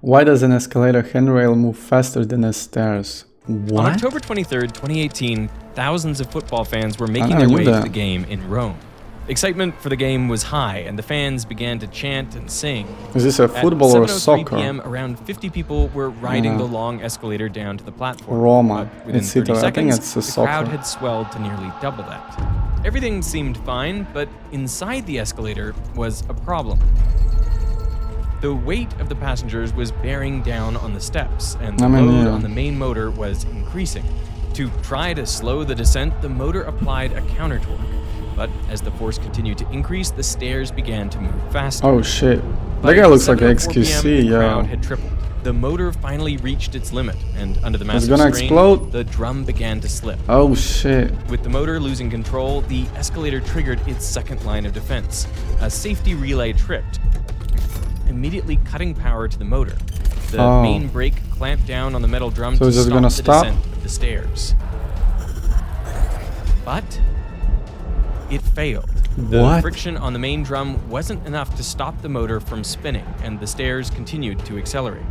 Why does an escalator handrail move faster than the stairs? What? On October 23rd, 2018, thousands of football fans were making their way to the game in Rome. Excitement for the game was high, and the fans began to chant and sing. Is this a football or soccer? At 7:03 p.m., around 50 people were riding the long escalator down to the platform. Roma. But within It's 30 Italy. I think seconds, it's a the soccer. crowd had swelled to nearly double that. Everything seemed fine, but inside the escalator was a problem. The weight of the passengers was bearing down on the steps, and the load on the main motor was increasing. To try to slow the descent, the motor applied a counter torque. But as the force continued to increase, the stairs began to move faster. Oh shit. That guy looks like an XQC, the yeah. crowd had tripled. The motor finally reached its limit, and under the massive gonna strain, explode. the drum began to slip. Oh shit. With the motor losing control, the escalator triggered its second line of defense. A safety relay tripped, immediately cutting power to the motor. The main brake clamped down on the metal drum to stop the descent of the stairs. But it failed. The friction on the main drum wasn't enough to stop the motor from spinning, and the stairs continued to accelerate.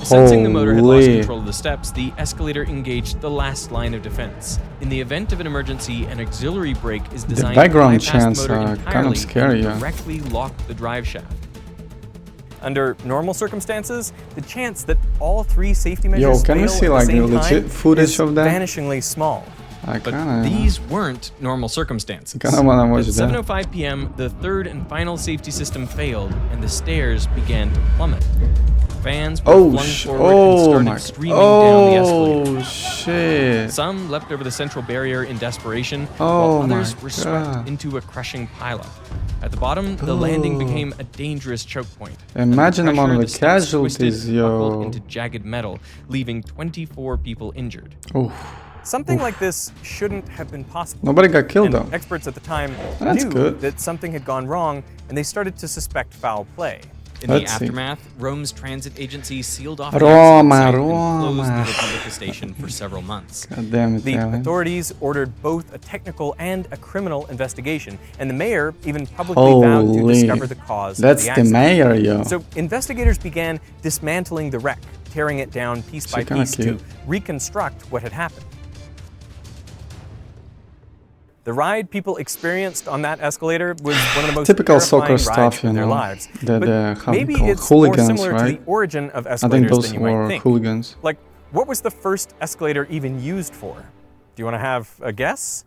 Sensing the motor had lost control of the steps, the escalator engaged the last line of defense. In the event of an emergency, an auxiliary brake is designed to bypass the motor entirely and directly lock the drive shaft. Under normal circumstances, the chance that all three safety measures fail at the same time is vanishingly small. But these weren't normal circumstances. At 7:05 p.m., the third and final safety system failed, and the stairs began to plummet. Fans were flung forward and started streaming down the escalator. Oh shit. Some leapt over the central barrier in desperation, while others were swept into a crushing pileup. At the bottom, the landing became a dangerous choke point. Imagine the amount of casualties, buckled into jagged metal, leaving 24 people injured. Something like this shouldn't have been possible. Nobody got killed though. Experts at the time knew that something had gone wrong, and they started to suspect foul play. In the aftermath, Rome's transit agency sealed off the accident site and closed the Republica station for several months. The authorities ordered both a technical and a criminal investigation, and the mayor even publicly vowed to discover the cause of the accident. That's the mayor, yo. So investigators began dismantling the wreck, tearing it down piece by piece to reconstruct what had happened. The ride people experienced on that escalator was one of the most typical soccer stuff, in their lives. Maybe it's hooligans, more similar to the origin of escalators than you might think. Hooligans. Like, what was the first escalator even used for? Do you want to have a guess?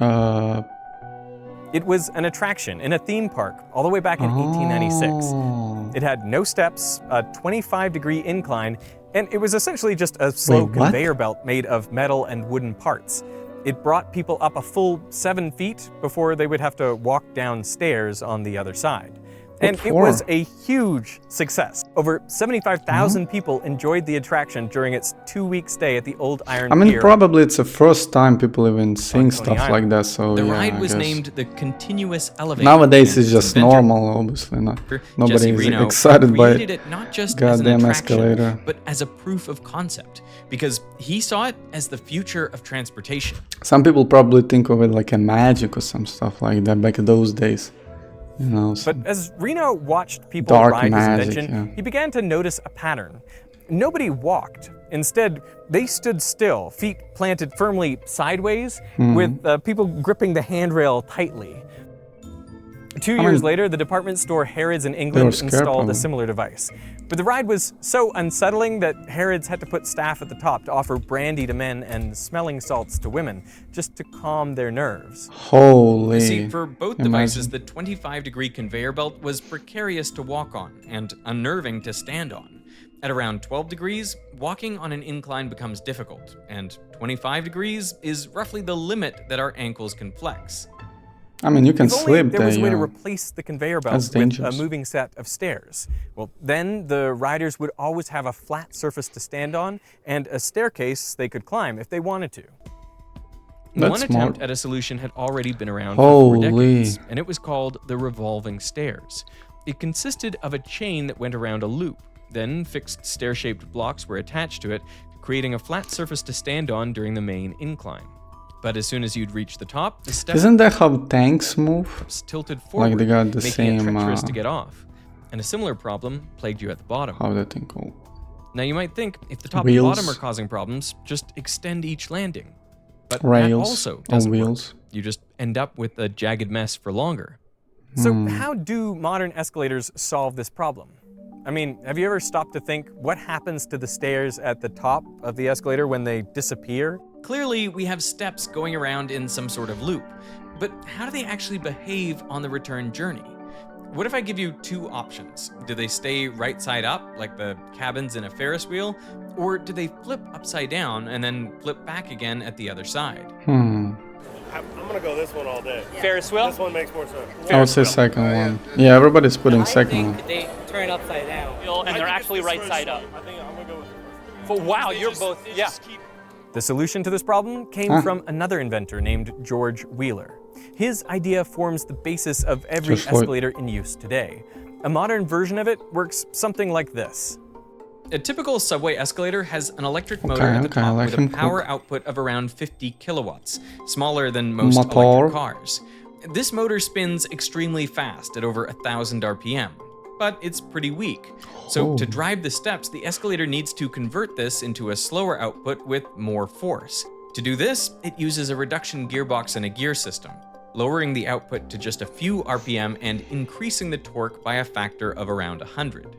It was an attraction in a theme park all the way back in 1896. It had no steps, a 25-degree incline, and it was essentially just a slow conveyor belt made of metal and wooden parts. It brought people up a full 7 feet before they would have to walk down stairs on the other side. And it was a huge success. Over 75,000 people enjoyed the attraction during its 2-week stay at the old Iron Pier. I mean, probably it's the first time people even seeing stuff like that, so the ride was named the Continuous Elevator. Nowadays it's just normal, obviously. Nobody is excited by it. Not just goddamn escalator, but as a proof of concept, because he saw it as the future of transportation. Some people probably think of it like a magic or some stuff like that back in those days. You know, but as Reno watched people ride his invention, he began to notice a pattern. Nobody walked. Instead, they stood still, feet planted firmly sideways, with people gripping the handrail tightly. 2 years later, the department store Harrods in England installed a similar device. But the ride was so unsettling that Harrods had to put staff at the top to offer brandy to men and smelling salts to women, just to calm their nerves. Holy. You see, for both devices, the 25-degree conveyor belt was precarious to walk on and unnerving to stand on. At around 12 degrees, walking on an incline becomes difficult, and 25 degrees is roughly the limit that our ankles can flex. I mean, you can slip there. There was a way to replace the conveyor belt with a moving set of stairs. Well, then the riders would always have a flat surface to stand on and a staircase they could climb if they wanted to. One attempt at a solution had already been around for 4 decades, and it was called the revolving stairs. It consisted of a chain that went around a loop. Then fixed stair-shaped blocks were attached to it, creating a flat surface to stand on during the main incline. But as soon as you'd reach the top, the steps isn't that how tanks move? Tilted forward, like they got the making same it treacherous to get off. and a similar problem plagued you at the bottom. How that thing called? Now you might think, if the top Wheels. and bottom are causing problems, just extend each landing. But that Rails also on doesn't wheels. work. You just end up with a jagged mess for longer. So how do modern escalators solve this problem? I mean, have you ever stopped to think what happens to the stairs at the top of the escalator when they disappear? Clearly, we have steps going around in some sort of loop. But how do they actually behave on the return journey? What if I give you two options? Do they stay right side up, like the cabins in a Ferris wheel? Or do they flip upside down and then flip back again at the other side? I'm gonna go this one all day. Ferris wheel? This one makes more sense. I would say second one. Yeah, everybody's putting second one. They turn upside down. And I they're think actually it's right this side first up. one. I think I'm gonna go with the first one. Wow, you're both, yeah. The solution to this problem came from another inventor named George Wheeler. His idea forms the basis of every Just like- escalator in use today. A modern version of it works something like this. A typical subway escalator has an electric motor Okay, at the okay, top I like with a him power cook. output of around 50 kilowatts, smaller than most Motor. electric cars. This motor spins extremely fast at over 1,000 RPM, but it's pretty weak. So to drive the steps, the escalator needs to convert this into a slower output with more force. To do this, it uses a reduction gearbox and a gear system, lowering the output to just a few RPM and increasing the torque by a factor of around 100.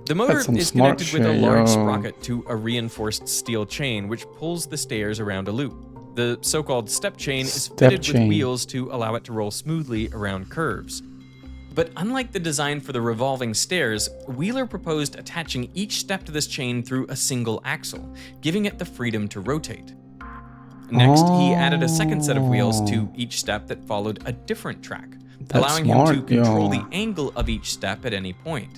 The motor That's some is smart connected with a shit, large yo. sprocket to a reinforced steel chain which pulls the stairs around a loop. The so-called step chain is Step fitted chain. with wheels to allow it to roll smoothly around curves. But unlike the design for the revolving stairs, Wheeler proposed attaching each step to this chain through a single axle, giving it the freedom to rotate. Next, he added a second set of wheels to each step that followed a different track, That's allowing him to smart, control yo. the angle of each step at any point.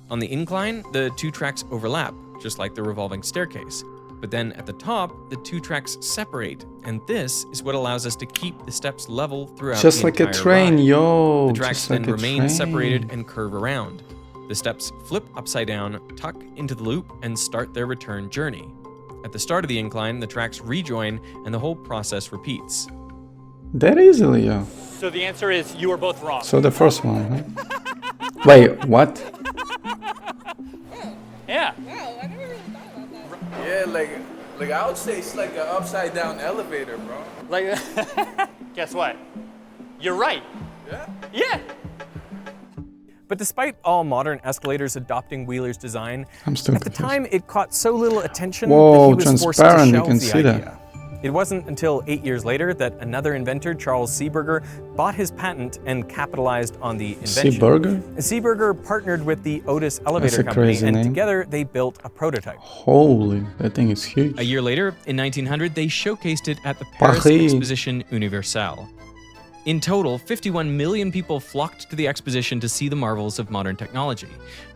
On the incline, the two tracks overlap, just like the revolving staircase. But then at the top, the two tracks separate, and this is what allows us to keep the steps level throughout Just the like a entire train, ride. yo. The tracks Just then like a remain train. separated and curve around. The steps flip upside down, tuck into the loop, and start their return journey. At the start of the incline, the tracks rejoin, and the whole process repeats. That easily, yo. So the answer is you were both wrong. So the first one, huh? Wait, what? Yeah. Yeah, like I would say it's like an upside down elevator, bro. Like, guess what? You're right. Yeah? Yeah. But despite all modern escalators adopting Wheeler's design, I'm still at the confused. time it caught so little attention Whoa, that he was forced to transparent, you shelve can the see that. idea. It wasn't until 8 years later that another inventor, Charles Seeberger, bought his patent and capitalized on the invention. Seeberger? Seeberger partnered with the Otis That's Elevator a Company, crazy and name. together they built a prototype. Holy, that thing is huge. A year later, in 1900, they showcased it at the Paris Paris. Exposition Universelle. In total, 51 million people flocked to the exposition to see the marvels of modern technology.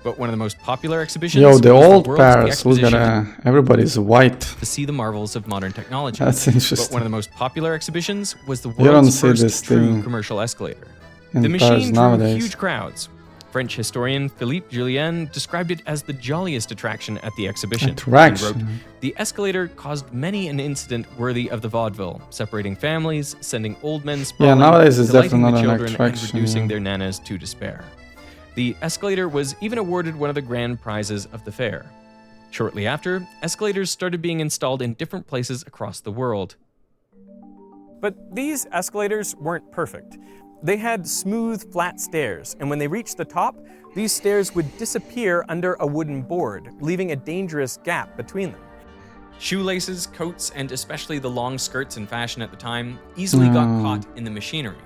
But one of the most popular exhibitions Yo, was the old World's Paris, look at Exposition everybody's white. to see the marvels of modern technology. That's But interesting. one of the most popular exhibitions was the You don't world's see first this true thing commercial escalator. in The Paris machine drew nowadays. huge crowds. French historian Philippe Julien described it as the jolliest attraction at the exhibition. Attraction. He wrote, "The escalator caused many an incident worthy of the vaudeville, separating families, sending old men sprawling, nowadays it's delighting definitely the not an children, attraction, and reducing yeah. their nanas to despair." The escalator was even awarded one of the grand prizes of the fair. Shortly after, escalators started being installed in different places across the world. But these escalators weren't perfect. They had smooth, flat stairs, and when they reached the top, these stairs would disappear under a wooden board, leaving a dangerous gap between them. Shoelaces, coats, and especially the long skirts in fashion at the time easily got caught in the machinery.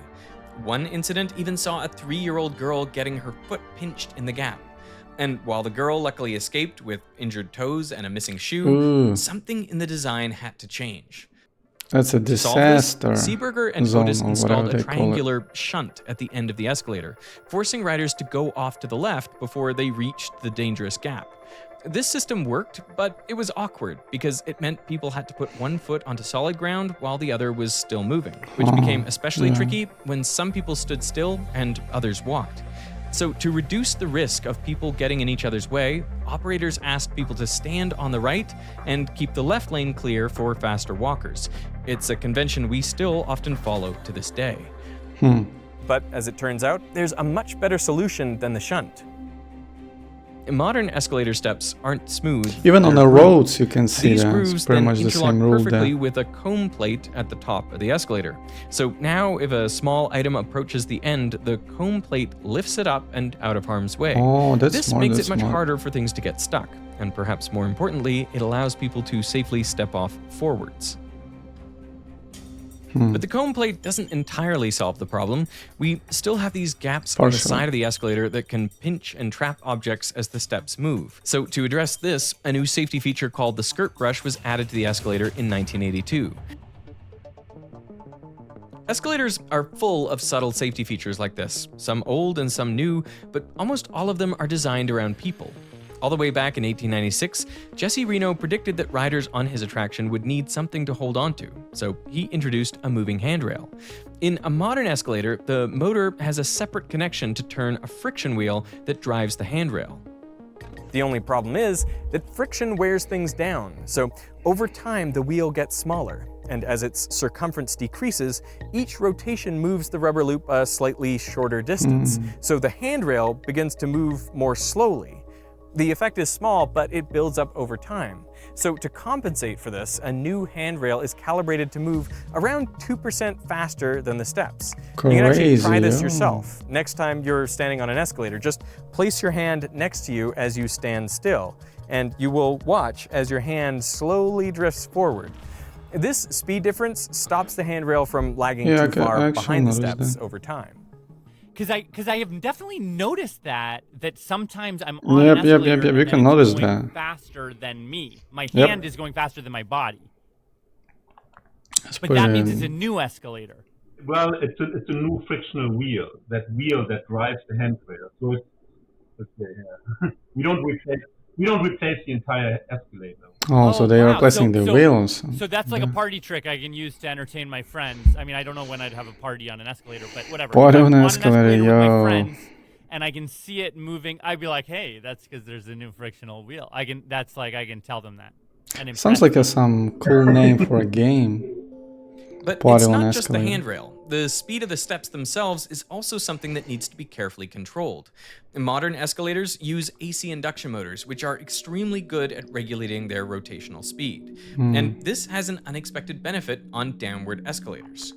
One incident even saw a 3-year-old girl getting her foot pinched in the gap. And while the girl luckily escaped with injured toes and a missing shoe, Ooh. something in the design had to change. That's a To solve this, disaster. Seeberger and zone Otis or installed whatever a they call it. triangular shunt at the end of the escalator, forcing riders to go off to the left before they reached the dangerous gap. This system worked, but it was awkward because it meant people had to put one foot onto solid ground while the other was still moving, which became especially tricky when some people stood still and others walked. So to reduce the risk of people getting in each other's way, operators asked people to stand on the right and keep the left lane clear for faster walkers. It's a convention we still often follow to this day. But as it turns out, there's a much better solution than the shunt. Modern escalator steps aren't smooth. Even on they're the grooved. roads, you can see These that. grooves It's pretty then much the interlock same rule perfectly there. with a comb plate at the top of the escalator. So now if a small item approaches the end, the comb plate lifts it up and out of harm's way. Oh, that's This smart, makes that's it much smart. harder for things to get stuck. And perhaps more importantly, it allows people to safely step off forwards. But the comb plate doesn't entirely solve the problem. We still have these gaps on the Partially. side of the escalator that can pinch and trap objects as the steps move. So to address this, a new safety feature called the skirt brush was added to the escalator in 1982. Escalators are full of subtle safety features like this, some old and some new, but almost all of them are designed around people. All the way back in 1896, Jesse Reno predicted that riders on his attraction would need something to hold onto, so he introduced a moving handrail. In a modern escalator, the motor has a separate connection to turn a friction wheel that drives the handrail. The only problem is that friction wears things down, so over time the wheel gets smaller, and as its circumference decreases, each rotation moves the rubber loop a slightly shorter distance, so the handrail begins to move more slowly. The effect is small, but it builds up over time. So to compensate for this, a new handrail is calibrated to move around 2% faster than the steps. You can actually try this Crazy, yourself. Next time you're standing on an escalator, just place your hand next to you as you stand still, and you will watch as your hand slowly drifts forward. This speed difference stops the handrail from lagging Yeah, too I far actually behind the noticed steps that. over time. Because I have definitely noticed that sometimes I'm on an Yep, escalator you and can then notice it's going that. faster than me. My Yep. hand is going faster than my body. It's But that means pretty- it's a new escalator. Well, it's a new frictional wheel. That wheel that drives the handrail. So it's yeah. we don't replace the entire escalator. Oh, so they are wow. replacing the wheels. So that's like a Yeah. party trick I can use to entertain my friends. I mean, I don't know when I'd have a party on an escalator, but whatever. Party If I'm on an an escalator, with yo. my friends, and I can see it moving. I'd be like, "Hey, that's because there's a new frictional wheel." I can tell them that. And impress Sounds like them. some cool name for a game. But Party it's on not just the escalator. handrail. The speed of the steps themselves is also something that needs to be carefully controlled. Modern escalators use AC induction motors, which are extremely good at regulating their rotational speed. And this has an unexpected benefit on downward escalators.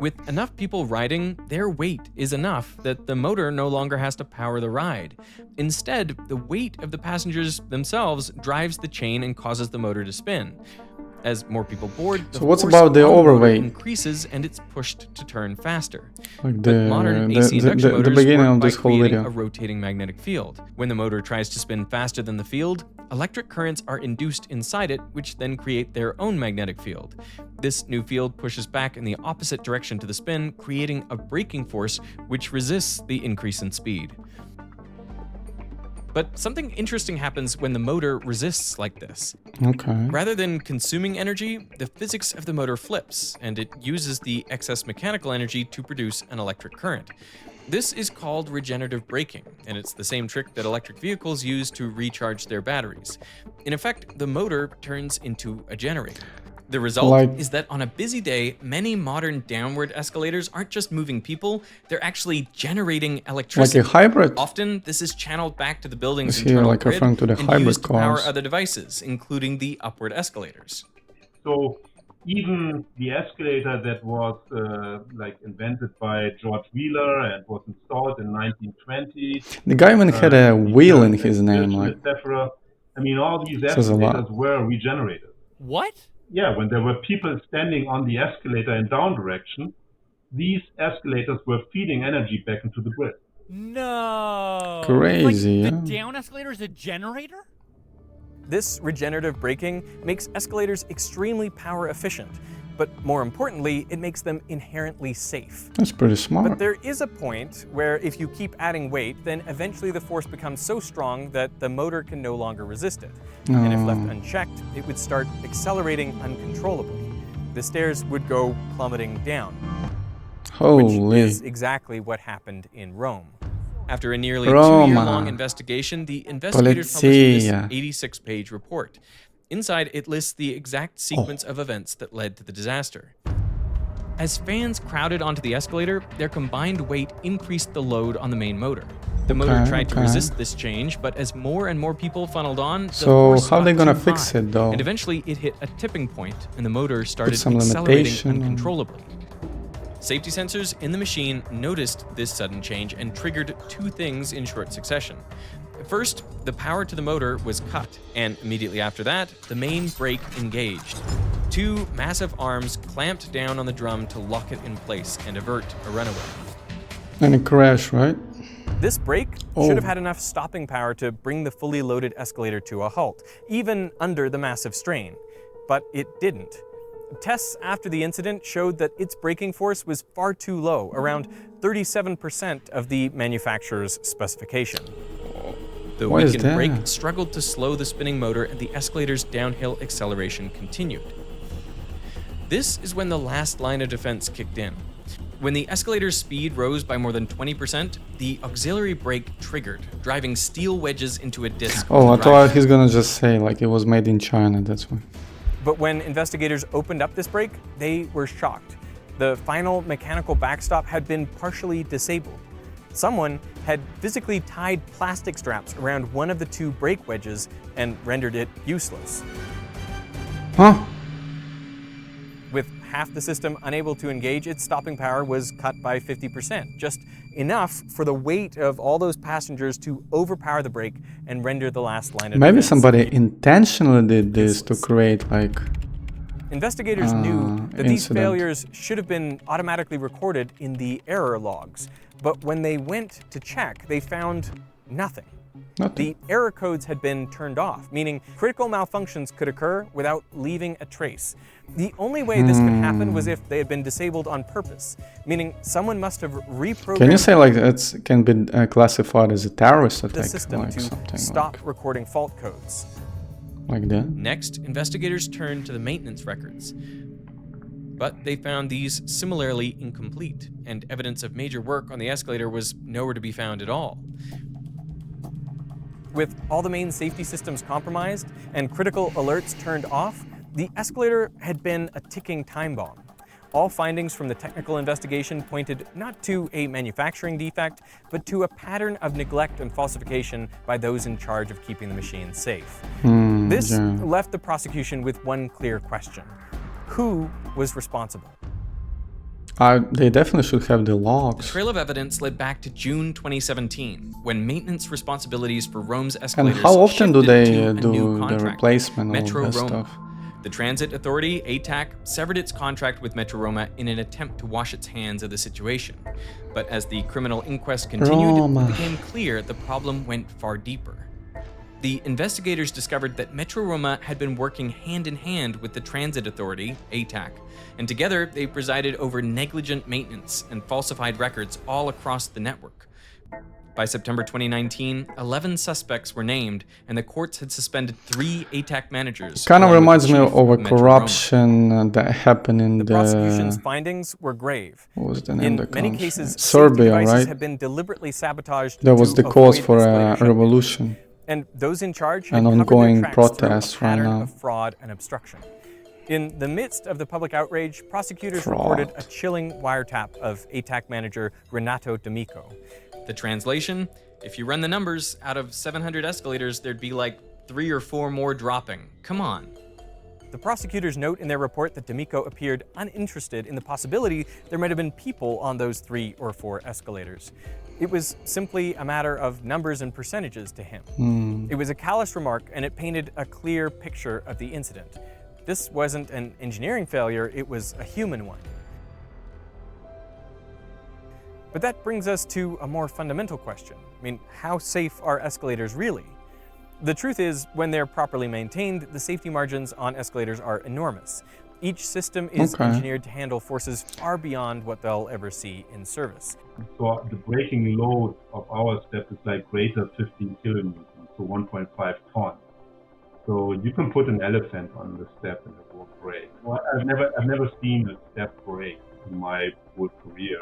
With enough people riding, their weight is enough that the motor no longer has to power the ride. Instead, the weight of the passengers themselves drives the chain and causes the motor to spin. As more people board, the So what's force about the on motor overweight? increases and it's pushed to turn faster. Like But modern the, AC induction the motors beginning work of by this whole creating video. a rotating magnetic field. When the motor tries to spin faster than the field, electric currents are induced inside it, which then create their own magnetic field. This new field pushes back in the opposite direction to the spin, creating a braking force which resists the increase in speed. But something interesting happens when the motor resists like this. Okay. Rather than consuming energy, the physics of the motor flips, and it uses the excess mechanical energy to produce an electric current. This is called regenerative braking, and it's the same trick that electric vehicles use to recharge their batteries. In effect, the motor turns into a generator. The result Like- is that on a busy day, many modern downward escalators aren't just moving people, they're actually generating Like electricity. a hybrid. Often, this is channeled back to the building's Is here, internal like, grid referring to the and hybrid used to power cars? other devices, including the upward escalators. So even the escalator that was invented by George Wheeler and was installed in 1920. The guy even had a wheel in his name, like. etc. I mean, all these Says a lot. escalators were regenerated. What? Yeah, when there were people standing on the escalator in down direction, these escalators were feeding energy back into the grid. No. Crazy, Like, yeah. the down escalator is a generator? This regenerative braking makes escalators extremely power efficient, but more importantly, it makes them inherently safe. That's pretty But smart. there is a point where if you keep adding weight, then eventually the force becomes so strong that the motor can no longer resist it. And if left Oh. unchecked, it would start accelerating uncontrollably. The stairs would go plummeting down, which Holy. is exactly what happened in Rome. After a nearly Roma. 2-year-long investigation, the investigators published this Polizia. 86-page report. Inside, it lists the exact sequence of events that led to the disaster. As fans crowded onto the escalator, their combined weight increased the load on the main motor. The motor tried to resist this change, but as more and more people funneled on, the force how they got gonna too fix high, it though? and eventually it hit a tipping point, and the motor started some accelerating limitation uncontrollably. Safety sensors in the machine noticed this sudden change and triggered two things in short succession. First, the power to the motor was cut, and immediately after that, the main brake engaged. Two massive arms clamped down on the drum to lock it in place and avert a runaway. And it crashed, right? This brake should have had enough stopping power to bring the fully loaded escalator to a halt, even under the massive strain. But it didn't. Tests after the incident showed that its braking force was far too low, around 37% of the manufacturer's specification. The What is weakened brake that? struggled to slow the spinning motor, and the escalator's downhill acceleration continued. This is when the last line of defense kicked in. When the escalator's speed rose by more than 20%, the auxiliary brake triggered, driving steel wedges into a disc. Oh, I on the thought drive. he's gonna just say like it was made in China, that's why. But when investigators opened up this brake, they were shocked. The final mechanical backstop had been partially disabled. Someone had physically tied plastic straps around one of the two brake wedges and rendered it useless. Huh? With half the system unable to engage, its stopping power was cut by 50%, just enough for the weight of all those passengers to overpower the brake and render the last line of Maybe defense somebody intentionally did this to useless. create like Investigators knew that these incident. failures should have been automatically recorded in the error logs, but when they went to check, they found nothing. nothing. The error codes had been turned off, meaning critical malfunctions could occur without leaving a trace. The only way this could happen was if they had been disabled on purpose, meaning someone must have reprogrammed Can you say like it can be classified as a terrorist the attack, system like to something stop recording fault codes. like that? Next, investigators turned to the maintenance records. But they found these similarly incomplete, and evidence of major work on the escalator was nowhere to be found at all. With all the main safety systems compromised and critical alerts turned off, the escalator had been a ticking time bomb. All findings from the technical investigation pointed not to a manufacturing defect, but to a pattern of neglect and falsification by those in charge of keeping the machine safe. This left the prosecution with one clear question: who was responsible? They definitely should have the The logs. trail of evidence led back to June 2017, when maintenance responsibilities for Rome's And escalators how often do shifted they to a new do the contractor, replacement of Metro that Roma. stuff? The transit authority, ATAC, severed its contract with Metro Roma in an attempt to wash its hands of the situation. But as the criminal inquest continued, Roma. it became clear the problem went far deeper. The investigators discovered that Metro Roma had been working hand in hand with the transit authority, ATAC, and together they presided over negligent maintenance and falsified records all across the network. By September 2019, 11 suspects were named, and the courts had suspended 3 ATAC managers. Kind of along with reminds the me chief of a Metro Roma. corruption that happened in The prosecution's findings were grave. what was the name In of the many country? cases, safety Serbia, devices right? had been deliberately sabotaged. That was to the cause avoid for escalator a shutdown. revolution. And those in charge An had covered ongoing their tracks through protest a right pattern now. of fraud and obstruction. In the midst of the public outrage, prosecutors Fraud. reported a chilling wiretap of ATAC manager Renato D'Amico. The translation: if you run the numbers, out of 700 escalators, there'd be like 3 or 4 more dropping. Come on. The prosecutors note in their report that D'Amico appeared uninterested in the possibility there might have been people on those 3 or 4 escalators. It was simply a matter of numbers and percentages to him. It was a callous remark, and it painted a clear picture of the incident. This wasn't an engineering failure, it was a human one. But that brings us to a more fundamental question. I mean, how safe are escalators really? The truth is, when they're properly maintained, the safety margins on escalators are enormous. Each system is engineered to handle forces far beyond what they'll ever see in service. So the braking load of our step is like greater 15 kilonewtons, so 1.5 tons. So you can put an elephant on the step and it won't break. Well, I've never seen a step break in my whole career.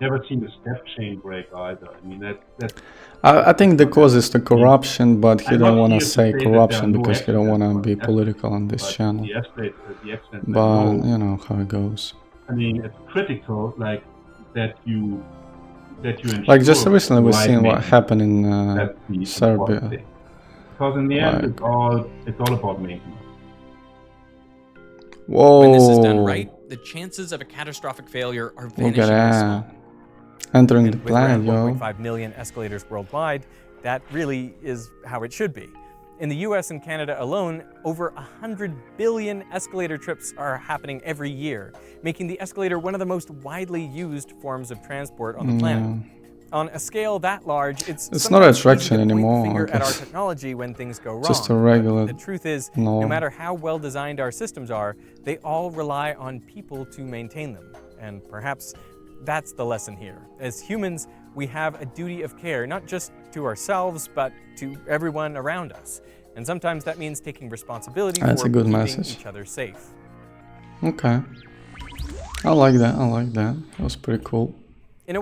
Never seen a step chain break either. I mean that's. I think the cause is the corruption, but he I'm don't not want here to to say say that corruption there are no because he don't want to accidents be on political on this but channel. The accident, But you know how it goes. I mean, it's critical, like that you ensure Like just recently the we've right seen what maintenance. happened in That's the important Serbia. thing. Because in the end, Like- it's all about maintenance. Whoa! When this is done right, the chances of a catastrophic failure are Look at vanishingly small. that. Entering the And with around planet, yo. 1.5 million escalators worldwide, that really is how it should be. In the US and Canada alone, over 100 billion escalator trips are happening every year, making the escalator one of the most widely used forms of transport on the planet. On a scale that large, it's not sometimes attraction easy to point the anymore, I finger at our guess. technology when things go wrong. Just a But regular the truth is, norm. no matter how well designed our systems are, they all rely on people to maintain them. And perhaps that's the lesson here. As humans, we have a duty of care, not just to ourselves, but to everyone around us. And sometimes that means taking responsibility That's for a good keeping message. each other safe. Okay. I like that. I like that. That was pretty cool. In a way,